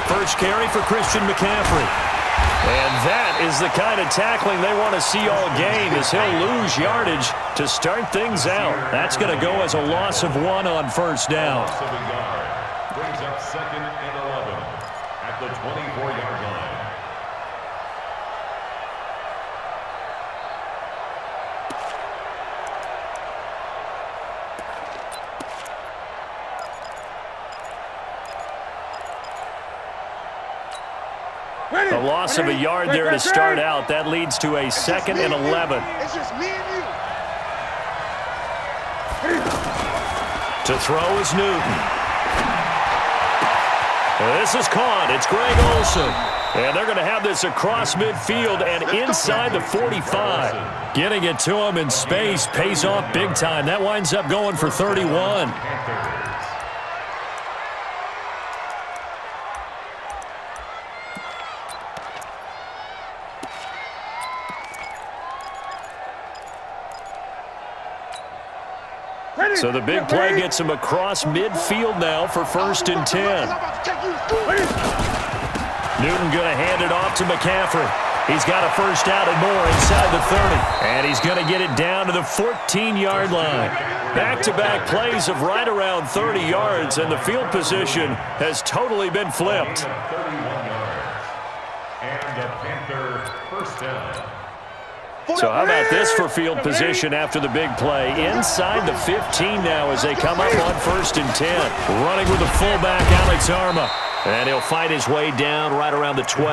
First carry for Christian McCaffrey. And that is the kind of tackling they want to see all game, as he'll lose yardage to start things out. That's going to go as a loss of 1 on first down. Brings up 2nd and 11 at the 24-yard line. A loss of a yard there to start out. That leads to a 2nd and 11. It's just me and you. To throw is Newton. This is caught. It's Greg Olsen. And they're going to have this across midfield and inside the 45. Getting it to him in space pays off big time. That winds up going for 31. So the big play gets him across midfield now for 1st and 10. Newton going to hand it off to McCaffrey. He's got a first down and more inside the 30. And he's going to get it down to the 14-yard line. Back-to-back plays of right around 30 yards, and the field position has totally been flipped. 31 yards. And the Panther first down. So how about this for field position after the big play? Inside the 15 now as they come up on 1st and 10. Running with the fullback, Alex Arma. And he'll fight his way down right around the 12.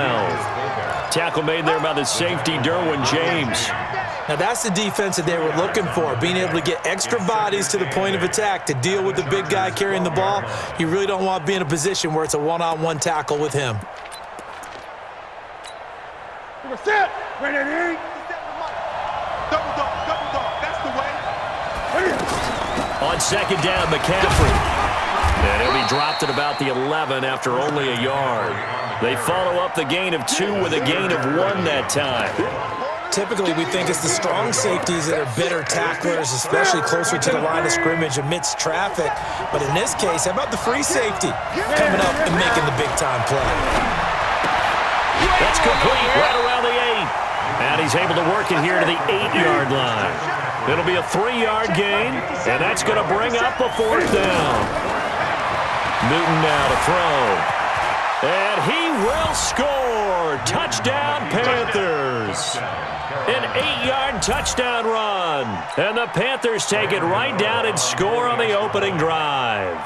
Tackle made there by the safety, Derwin James. Now that's the defense that they were looking for, being able to get extra bodies to the point of attack to deal with the big guy carrying the ball. You really don't want to be in a position where it's a one-on-one tackle with him. On 2nd down, McCaffrey. And he'll be dropped at about the 11 after only a yard. They follow up the gain of 2 with a gain of 1 that time. Typically, we think it's the strong safeties that are better tacklers, especially closer to the line of scrimmage amidst traffic. But in this case, how about the free safety coming up and making the big-time play? That's complete right around the 8. And he's able to work it here to the 8-yard line. It'll be a 3-yard gain, and that's going to bring up a 4th down. Newton now to throw. And he will score. Touchdown, Panthers. An 8-yard touchdown run. And the Panthers take it right down and score on the opening drive.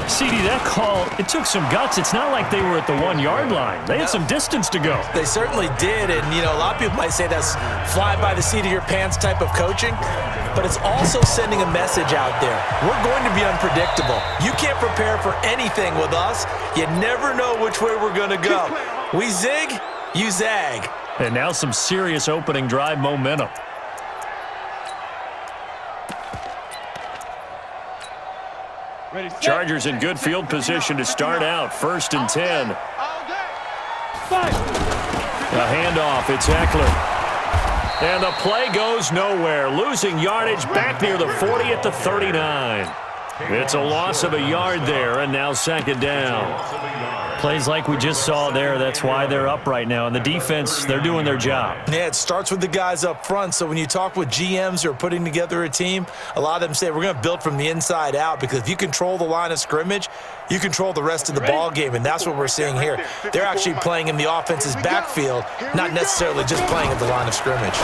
CD, that call, it took some guts. It's not like they were at the 1-yard line. They had some distance to go. They certainly did, and, you know, a lot of people might say that's fly by the seat of your pants type of coaching, but it's also sending a message out there. We're going to be unpredictable. You can't prepare for anything with us. You never know which way we're going to go. We zig, you zag. And now some serious opening drive momentum. Chargers in good field position to start out. 1st and 10. A handoff. It's Eckler. And the play goes nowhere. Losing yardage back near the 40 at the 39. It's a loss of a yard there, and now 2nd down. Plays like we just saw there. That's why they're up right now. And the defense, they're doing their job. Yeah, it starts with the guys up front. So when you talk with GMs who are putting together a team, a lot of them say we're going to build from the inside out, because if you control the line of scrimmage, you control the rest of the ball game, and that's what we're seeing here. They're actually playing in the offense's backfield, not necessarily just playing at the line of scrimmage.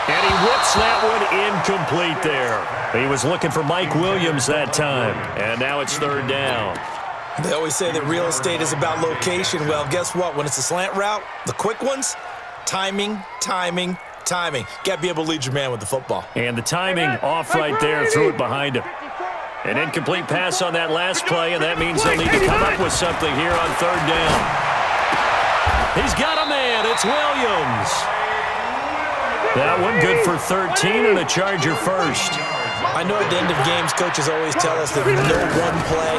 And he whips that one incomplete there. He was looking for Mike Williams that time. And now it's 3rd down. They always say that real estate is about location. Well, guess what? When it's a slant route, the quick ones, timing, timing, timing. Got to be able to lead your man with the football. And the timing off right there, threw it behind him. An incomplete pass on that last play, and that means they'll need to come up with something here on 3rd down. He's got a man. It's Williams. That one good for 13 and a Charger first. I know at the end of games, coaches always tell us that no one play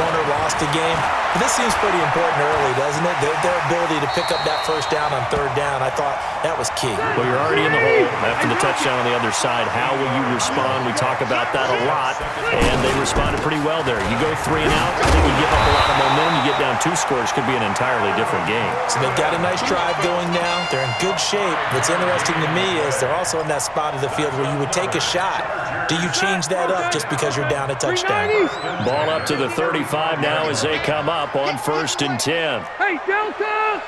won or lost a game. But this seems pretty important early, doesn't it? Their ability to pick up that first down on third down, I thought that was key. Well, you're already in the hole after the touchdown on the other side. How will you respond? We talk about that a lot, and they responded pretty well there. You go 3 and out, I think you give up a lot of momentum. You get down 2 scores, could be an entirely different game. So they've got a nice drive going now. They're in good shape. What's interesting to me is they're also in that spot of the field where you would take a shot. Do you change that up just because you're down a touchdown? Ball up to the 35 now as they come up on 1st and 10. Hey, Delta!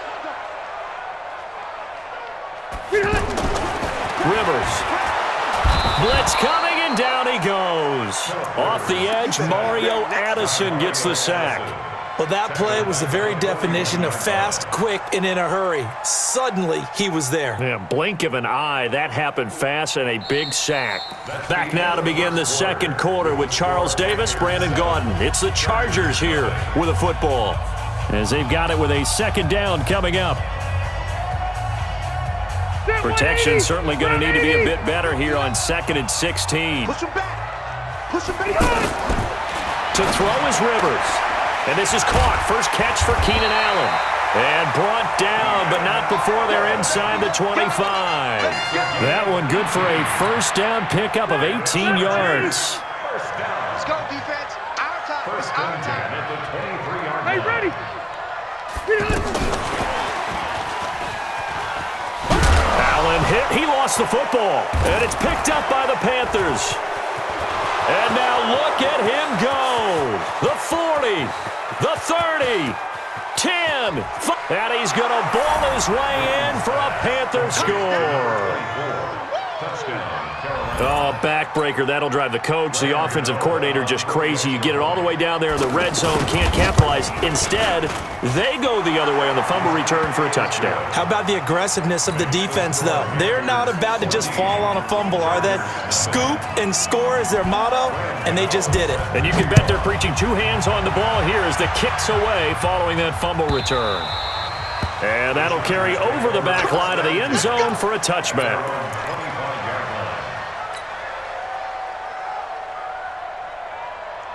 Rivers. Blitz coming, and down he goes. Off the edge, Mario Addison gets the sack. Well, that play was the very definition of fast, quick, and in a hurry. Suddenly, he was there. Yeah, blink of an eye. That happened fast, and a big sack. Back now to begin the second quarter with Charles Davis, Brandon Gaudin. It's the Chargers here with a football, as they've got it with a second down coming up. Protection certainly going to need to be a bit better here on 2nd and 16. Push him back. Push him back. To throw is Rivers. And this is caught. First catch for Keenan Allen. And brought down, but not before they're inside the 25. That one good for a first down pickup of 18 yards. Let's go, defense. Our time. First Our and 10 time. at the 23-yard line. Hey, ready. Allen hit. He lost the football. And it's picked up by the Panthers. And now look at him go. The 40, the 30, 10. And he's going to ball his way in for a Panther score. Touchdown, Carolina. Oh, backbreaker. That'll drive the coach, the offensive coordinator, just crazy. You get it all the way down there in the red zone, can't capitalize. Instead, they go the other way on the fumble return for a touchdown. How about the aggressiveness of the defense, though? They're not about to just fall on a fumble, are they? Scoop and score is their motto, and they just did it. And you can bet they're preaching 2 hands on the ball here as the kick's away following that fumble return. And that'll carry over the back line of the end zone for a touchback.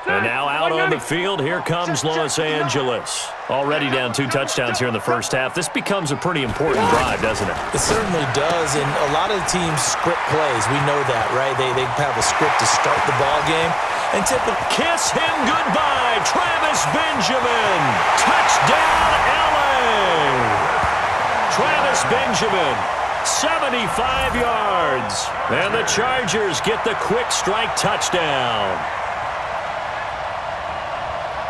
And now out on the field, here comes Los Angeles. Already down 2 touchdowns here in the first half. This becomes a pretty important drive, doesn't it? It certainly does, and a lot of the teams script plays. We know that, right? They have a script to start the ball game. And typically, kiss him goodbye, Travis Benjamin. Touchdown, LA. Travis Benjamin, 75 yards. And the Chargers get the quick strike touchdown.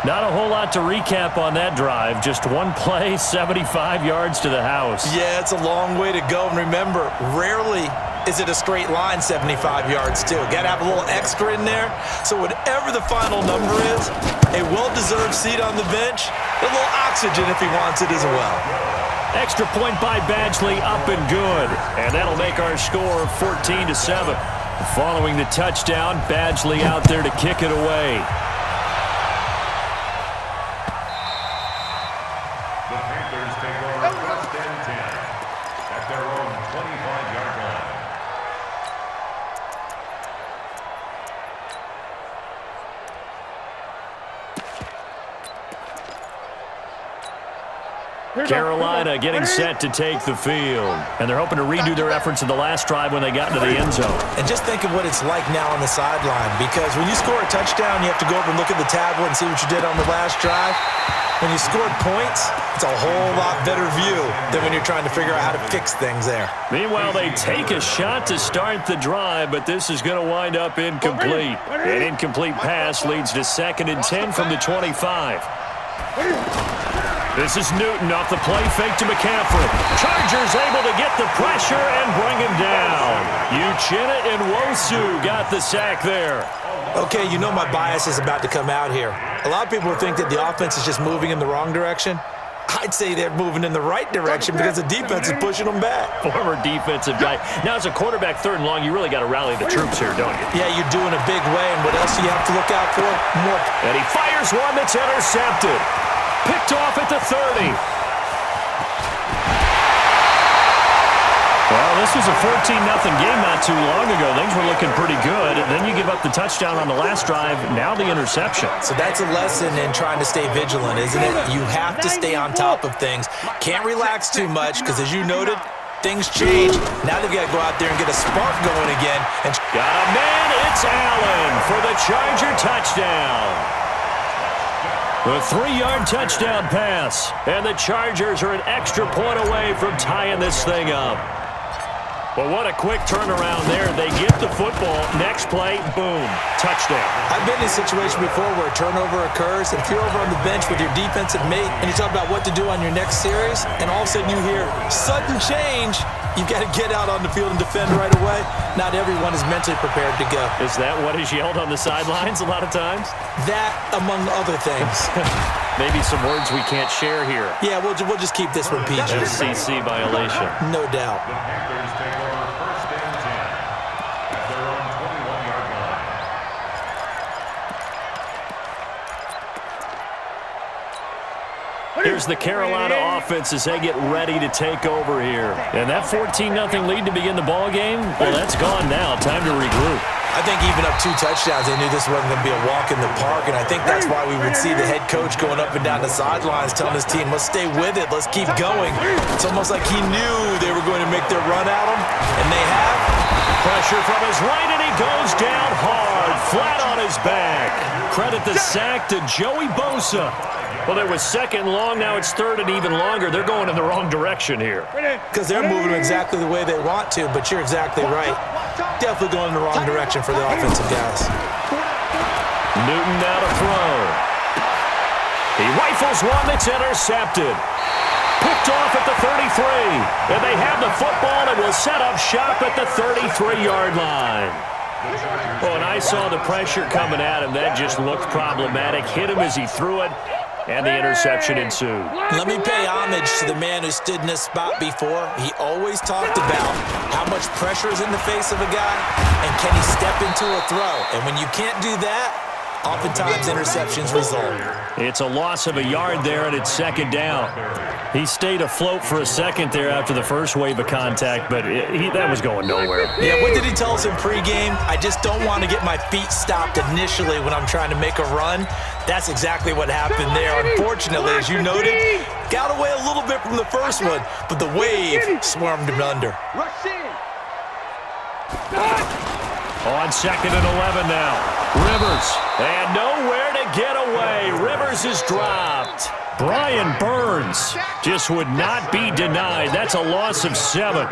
Not a whole lot to recap on that drive. Just one play, 75 yards to the house. Yeah, it's a long way to go. And remember, rarely is it a straight line 75 yards, too. Got to have a little extra in there. So whatever the final number is, a well-deserved seat on the bench, a little oxygen if he wants it as well. Extra point by Badgley, up and good. And that'll make our score 14-7. Following the touchdown, Badgley out there to kick it away. The Panthers take over 1st and 10 at their own 25-yard line. Carolina getting set to take the field. And they're hoping to redo their efforts in the last drive when they got into the end zone. And just think of what it's like now on the sideline, because when you score a touchdown, you have to go over and look at the tablet and see what you did on the last drive. When you scored points, it's a whole lot better view than when you're trying to figure out how to fix things there. Meanwhile, they take a shot to start the drive, but this is going to wind up incomplete. An incomplete pass leads to 2nd and 10 from the 25. This is Newton off the play fake to McCaffrey. Chargers able to get the pressure and bring him down. Uchenna and Wosu got the sack there. Okay, you know my bias is about to come out here. A lot of people think that the offense is just moving in the wrong direction. I'd say they're moving in the right direction because the defense is pushing them back. Former defensive guy. Now, as a quarterback 3rd and long, you really got to rally the troops here, don't you? Yeah, you're doing a big way, and what else do you have to look out for? More. And he fires one that's intercepted. Picked off at the 30. Well, this was a 14-0 game not too long ago. Things were looking pretty good. Then you give up the touchdown on the last drive, now the interception. So that's a lesson in trying to stay vigilant, isn't it? You have to stay on top of things. Can't relax too much because, as you noted, things change. Now they've got to go out there and get a spark going again. And got a man. It's Allen for the Charger touchdown. A 3-yard touchdown pass. And the Chargers are an extra point away from tying this thing up. Well, what a quick turnaround there. They get the football. Next play, boom, touchdown. I've been in a situation before where a turnover occurs, and if you're over on the bench with your defensive mate and you talk about what to do on your next series, and all of a sudden you hear sudden change, you've got to get out on the field and defend right away. Not everyone is mentally prepared to go. Is that what is yelled on the sidelines a lot of times? That, among other things. Maybe some words we can't share here. Yeah, we'll just keep this one PG. FCC violation. No doubt. The Panthers take over 1st and 10 at their own 21-yard line. Here's the Carolina offense as they get ready to take over here. And that 14-0 lead to begin the ball game, well, that's gone now. Time to regroup. I think even up 2 touchdowns, they knew this wasn't going to be a walk in the park, and I think that's why we would see the head coach going up and down the sidelines telling his team, let's stay with it, let's keep going. It's almost like he knew they were going to make their run at him, and they have. Pressure from his right, and he goes down hard, flat on his back. Credit the sack to Joey Bosa. Well, there was 2nd and long. Now it's 3rd and even longer. They're going in the wrong direction here. Because they're moving exactly the way they want to, but you're exactly right. Definitely going in the wrong direction for the offensive guys. Newton now to throw. He rifles one that's intercepted. Picked off at the 33. And they have the football and will set up shop at the 33-yard line. Oh, and I saw the pressure coming at him. That just looked problematic. Hit him as he threw it, and the interception ensued. Let me pay homage to the man who stood in this spot before. He always talked about how much pressure is in the face of a guy, and can he step into a throw. And when you can't do that, oftentimes interceptions result. It's a loss of a yard there, and it's 2nd down. He stayed afloat for a second there after the first wave of contact, but that was going nowhere. Yeah, what did he tell us in pregame? I just don't want to get my feet stopped initially when I'm trying to make a run. That's exactly what happened there. Unfortunately, as you noted, got away a little bit from the first one, but the wave swarmed him under. Rush in. On 2nd and 11 now. Rivers, and nowhere to get away. Rivers is dropped. Brian Burns just would not be denied. That's a loss of 7.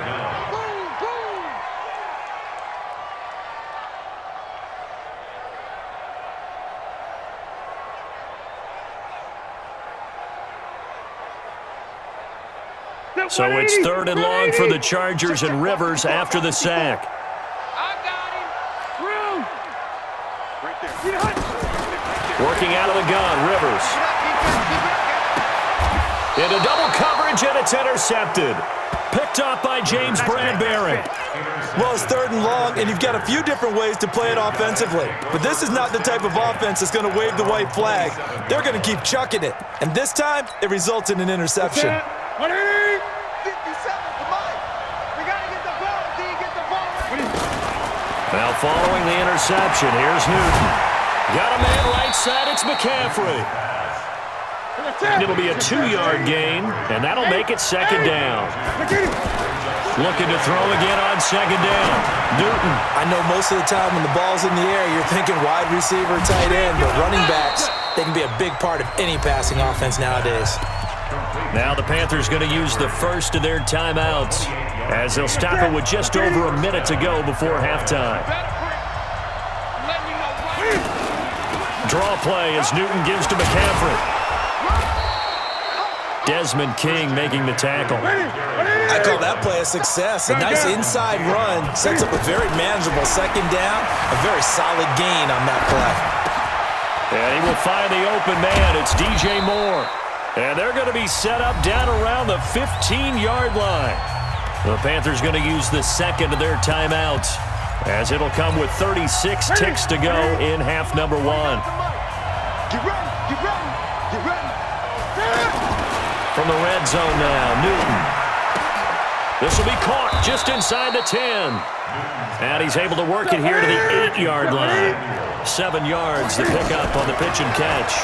So it's 3rd and long for the Chargers, and Rivers after the sack. Working out of the gun, Rivers. Into double coverage, and it's intercepted. Picked off by James Bradbury. Well, it's 3rd and long, and you've got a few different ways to play it offensively. But this is not the type of offense that's going to wave the white flag. They're going to keep chucking it. And this time, it results in an interception. 57, come on. We got to get the ball. Do you get the ball? Now following the interception, here's Newton. Got a man right side, it's McCaffrey. And it'll be a 2-yard gain, and that'll make it 2nd down. Looking to throw again on 2nd down. Newton. I know most of the time when the ball's in the air, you're thinking wide receiver, tight end, but running backs, they can be a big part of any passing offense nowadays. Now the Panthers going to use the first of their timeouts as they'll stop it with just over a minute to go before halftime. Draw play as Newton gives to McCaffrey. Desmond King making the tackle. I call that play a success. A nice inside run sets up a very manageable 2nd down. A very solid gain on that play. And he will find the open man. It's DJ Moore. And they're going to be set up down around the 15-yard line. The Panthers going to use the 2nd of their timeouts, as it'll come with 36 ticks to go in half number 1. Get ready, get ready, get ready. From the red zone now, Newton. This will be caught just inside the 10. And he's able to work it here to the 8-yard line. 7 yards to pick up on the pitch and catch.